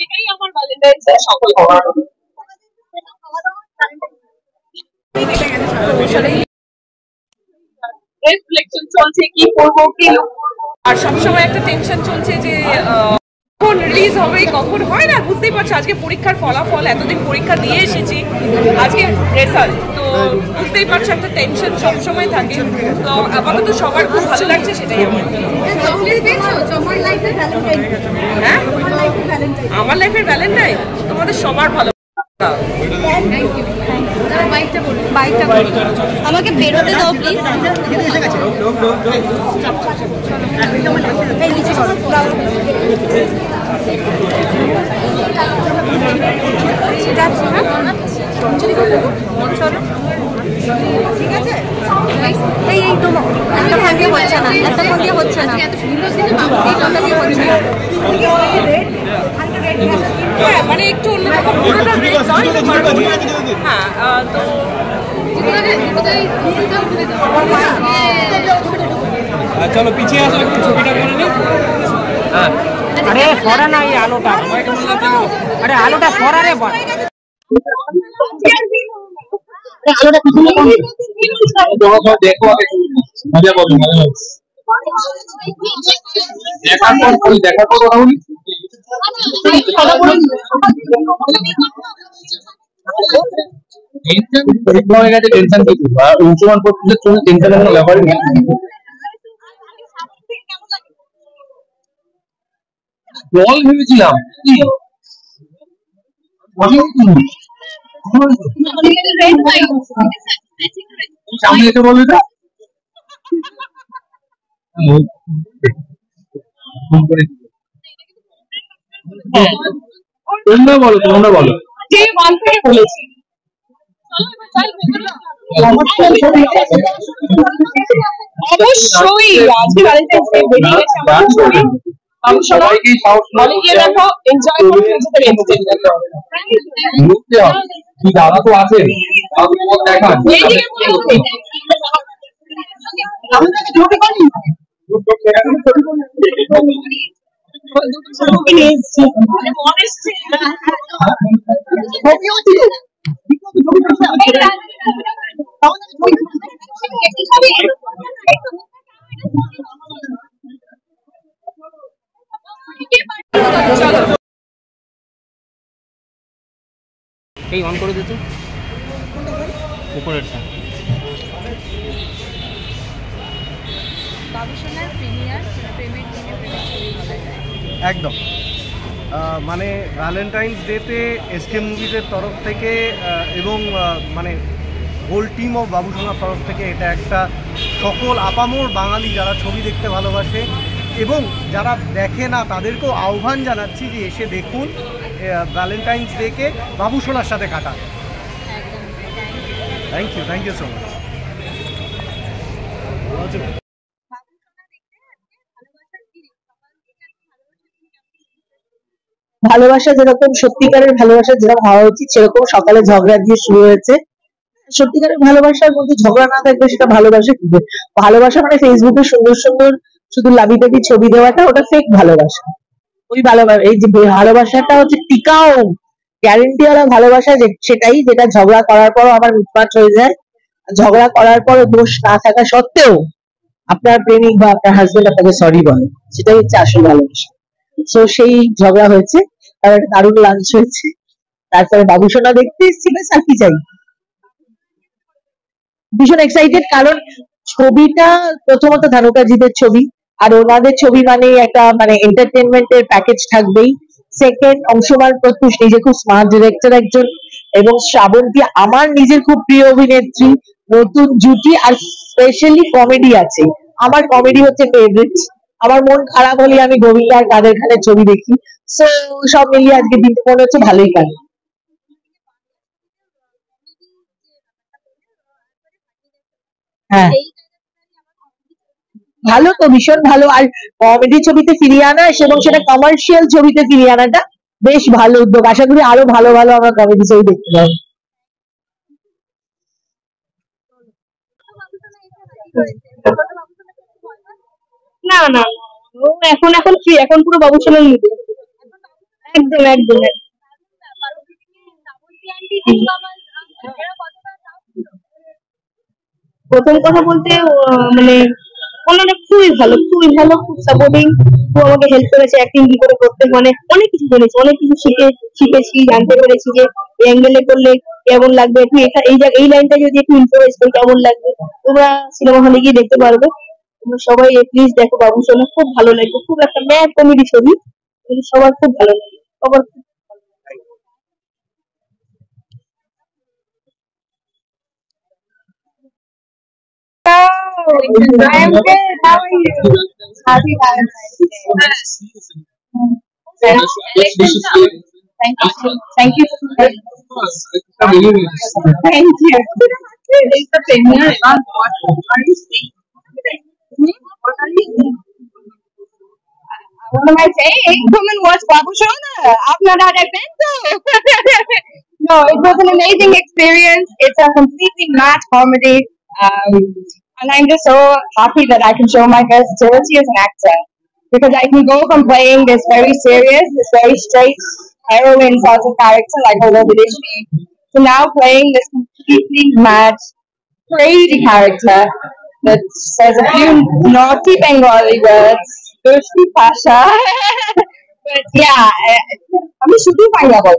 এটাই আমার Valentine's day সফল হওয়ার। রিফ্লেকশন চলছে, কি করবো কি, আর সবসময় একটা টেনশন চলছে যে কখন রিলিজ হবে, কখন হয় না, বুঝতেই পারছো। আজকে পরীক্ষার ফলাফল, এতদিন পরীক্ষা দিয়ে এসেছি, আজকে রেজাল্ট, তো বুঝতেই পারছো একটা টেনশন সবসময় থাকে। তো আপাতত সবার খুব ভালো লাগছে, সেটাই আমার। হ্যাঁ, আমার লাইফের ভ্যালেন্টাইন তোমাদের সবার ভালো। আমাকে বেরোতে দাও প্লিজ। ঠিক আছে, এই তো একটা ফোন দিয়ে হচ্ছে না, একটা ফোন দিয়ে হচ্ছে না, হ্যাঁ মানে একটু অন্যরকম, পুরোটা রেড নয়। হ্যাঁ, তো চলো পিছিয়ে আসো, একটু ছবিটা করে নিই। হ্যাঁ, আরে সরা না, এই আলোটা, আরে আলোটা সরা রে বল। দেখো মজা পাবো, দেখার পর দেখার পর কথা বলি। পরীক্ষা হয়ে গেছে, টেনশন কিছু উচ্চমান পড়তে চলে, টেনশনের কোনো ব্যাপারই নেই। জল ভেবেছিলাম কি সামনে এসে বলবি তো। তোমরা বলো, তোমরা বলো। ডে 1 থেকে বলেছি। অবশ্যই আজকে ভ্যালেন্টাইন্স ডে বেরিয়ে গেছে, আমি সবাইকেই বলে গিয়ে দেখো, এনজয় করতে নিজেদের এন্টারটেইনমেন্ট মুক্তি হবে। কি দাদা তো আছে, দেখান এই অন করে দিত উপরেরটা। একদম মানে ভ্যালেন্টাইন্স ডেতে এসকে মুভিজের তরফ থেকে এবং মানে হোল টিম অফ বাবুসোনার তরফ থেকে এটা একটা সকল আপামর বাঙালি যারা ছবি দেখতে ভালোবাসে এবং যারা দেখে না তাদেরকেও আহ্বান জানাচ্ছি যে এসে দেখুন ভ্যালেন্টাইন্স ডেকে বাবুসোনার সাথে কাটান। Thank you so much. ভালোবাসা যেরকম সত্যিকারের ভালোবাসা যেরকম হওয়া উচিত, সেরকম সকালে ঝগড়া দিয়ে শুরু হয়েছে। সত্যিকারের ভালোবাসার মধ্যে ঝগড়া না থাকবে সেটা ভালোবাসা কি? ভালোবাসা মানে ফেসবুকে সুন্দর সুন্দর শুধু লাভি টাভি ছবি দেওয়াটা, ওটা ফেক ভালোবাসা। ওই ভালোবাসা, এই যে ভালোবাসাটা হচ্ছে টিকাও গ্যারেন্টিওয়ালা ভালোবাসা, সেটাই যেটা ঝগড়া করার পরও আমার মিটমাট হয়ে যায়, ঝগড়া করার পরও দোষ না থাকা সত্ত্বেও আপনার প্রেমিক বা আপনার হাজবেন্ড আপনাকে সরি বলে, সেটাই হচ্ছে আসল ভালোবাসা। তো সেই ঝগড়া হয়েছে, তার দারুণ লাঞ্চ হয়েছে, তারপরে বাবুসোনা দেখতে এসেছি, ব্যাস আর কি চাই। ভীষণ এক্সাইটেড, কারণ ছবিটা প্রথমত ধানুকাজিদের ছবি, আর ওনাদের ছবি মানে একটা মানে এন্টারটেনমেন্টের প্যাকেজ থাকবেই। সেকেন্ড, অংশমান প্রত্যুষ নিজে খুব স্মার্ট ডিরেক্টর একজন, এবং শ্রাবন্তী আমার নিজের খুব প্রিয় অভিনেত্রী, নতুন জুটি, আর স্পেশালি কমেডি আছে। আমার কমেডি হচ্ছে ফেভারিট। আমার মন খারাপ হলে আমি গোবিন্দা আর কাদের খানের ছবি দেখি। সো সব মিলিয়ে আজকে দিনটা মনে হচ্ছে ভালোই কাটে। হ্যাঁ, ভালো তো, ভীষণ ভালো। আর কমেডি ছবিতে ফিরিয়ে আনা এবং সেটা কমার্শিয়াল ছবিতে ফিরিয়ে আনাটা বেশ ভালো উদ্যোগ। আশা করি আরো ভালো ভালো আমরা কমেডি ছবি দেখতে পাবো। না না, এখন ফ্রি, এখন পুরো বাবুসোনার মুভি। একদম একদম প্রথম কথা বলতে মানে ওনারা খুবই ভালো খুব সাপোর্টিং, খুব আমাকে হেল্প করেছে অ্যাক্টিং কি করে করতে, মানে অনেক কিছু বলেছে, অনেক কিছু শিখেছি, জানতে পেরেছি যে এই অ্যাঙ্গেলে করলে কেমন লাগবে, তুমি এটা এই লাইনটা যদি একটু ইনফ্লুয়েন্স করো কেমন লাগবে। তোমরা সিনেমা হলে গিয়ে দেখতে পারবে, তোমরা সবাই প্লিজ দেখো বাবুসোনা, খুব ভালো লাগবে, খুব একটা ম্যাড কমেডি ছবি, সবার খুব ভালো লাগে, সবার I am good. How are you? Happy Valentine's Day. Thank you. Thank you. Thank you. It's the premiere. What are you saying? What are you saying? What am I saying? Come and watch Babushona. I've not had a bento. No, it was an amazing experience. It's a completely mad comedy. And I'm just so happy that I can show my versatility as an actor, because I can go from playing this very serious, this very straight heroine sort of character like Olobidishmi to now playing this completely mad, crazy character that says a few naughty Bengali words, Dushti Pasha. But yeah, I'm a Shudu Bengali.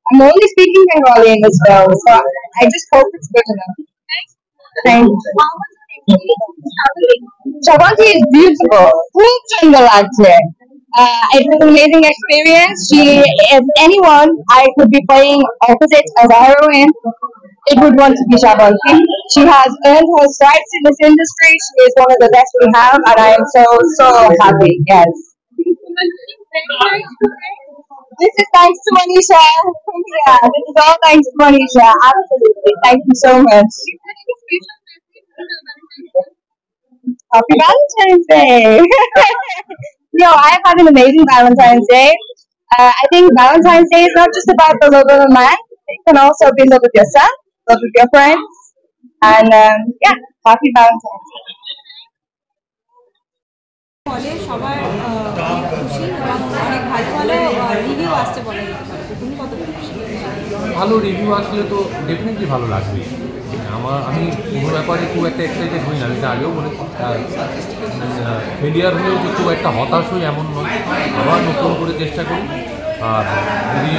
I'm only speaking Bengali in this film, so I just hope it's good enough. Thank you. Shabanti is beautiful. Full jungle actor. It was an amazing experience. If anyone I could be playing opposite as a heroine, it would want to be Shabanti. She has earned her stripes in this industry. She is one of the best we have, and I am so happy. Yes. This is thanks to Manisha. Yeah, this is all thanks to Manisha. Absolutely. Thank you so much. Happy Valentine's Day! No, I've had an amazing Valentine's Day. I think Valentine's Day is not just about the love of a man. It can also be love with yourself, love with your friends, and yeah, happy Valentine's Day. ফলে সবার অনেক খুশি এবং অনেক ভালো ভালো review আসতে বলে। তুমি কতটা খুশি? ভালো রিভিউ আসলে তো ডেফিনেটলি ভালো লাগবে। আমি কোনো ব্যাপারে খুব একটা এক্সাইটেড হই না, আমি এটা আগেও বলেছি। ফেলিয়ার হলেও যে খুব একটা হতাশ হই এমন নয়, আবার নতুন করে চেষ্টা করি। আর যদি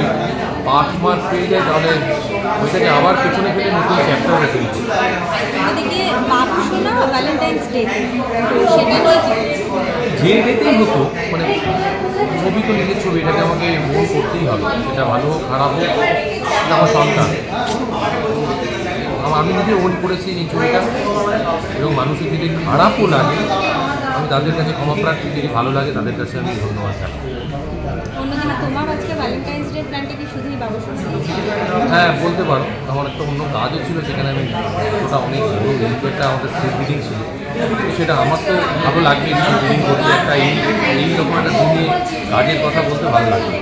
5 মার্ক পেয়ে যায় তাহলে ওইটাকে আবার পেছনে ফেলে নতুন চ্যাপ্টার রেখে দিচ্ছি। এদিকে বাবুসোনা ভ্যালেন্টাইন্স ডে, সেটা নিয়ে যে ডেতেই হতো, মানে ছবি তো নিজের ছবি, এটাকে আমাকে মন করতেই হবে, সেটা ভালো হোক খারাপ হোক, এটা আমার সন্তান। আমি নিজে ওন করেছি এই ছবিটা, এবং মানুষের যদি খারাপও লাগে আমি তাদের কাছে ক্ষমা প্রার্থী, যদি ভালো লাগে তাদের কাছে আমি ধন্যবাদ জানাই। হ্যাঁ বলতে পারো, আমার একটা অন্য কাজও ছিল, সেখানে আমি ওটা অনেক বড় একটা আমাদের স্ক্রিপ্ট রিডিং ছিল, সেটা আমার তো ভালো লাগবে স্ক্রিপ্ট রিডিং করতে, একটা এইরকম একটা দিনে কাজের কথা বলতে ভালো লাগবে।